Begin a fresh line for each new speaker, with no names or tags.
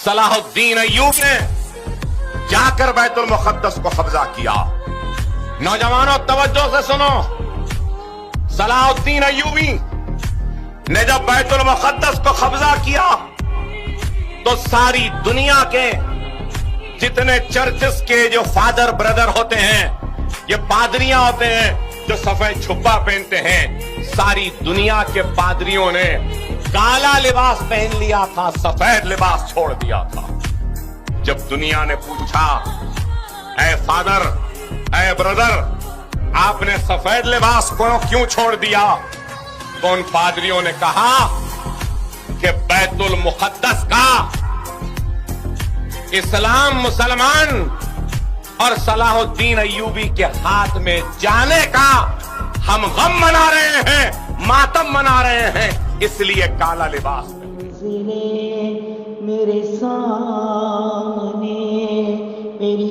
सलाहुद्दीन अय्यूब ने जाकर बैतुल मुक़द्दस को कब्जा किया। नौजवानों तवज्जो से सुनो, सलाहुद्दीन अय्यूबी ने जब बैतुल मुक़द्दस को कब्जा किया तो सारी दुनिया के जितने चर्चेस के जो फादर ब्रदर होते हैं, ये पादरियां होते हैं जो सफेद जुब्बा पहनते हैं, सारी दुनिया के पादरियों ने काला लिबास पहन लिया था, सफेद लिबास छोड़ दिया था। जब दुनिया ने पूछा, ऐ फादर, ऐ ब्रदर, आपने सफेद लिबास को क्यों छोड़ दिया, तो उन पादरियों ने कहा कि बैतुल मुक़द्दस का इस्लाम, मुसलमान और सलाहुद्दीन अय्यूबी के हाथ में जाने का हम गम मना रहे हैं, मातम मना रहे हैं, इसलिए काला लिबास
मेरे सामने मेरी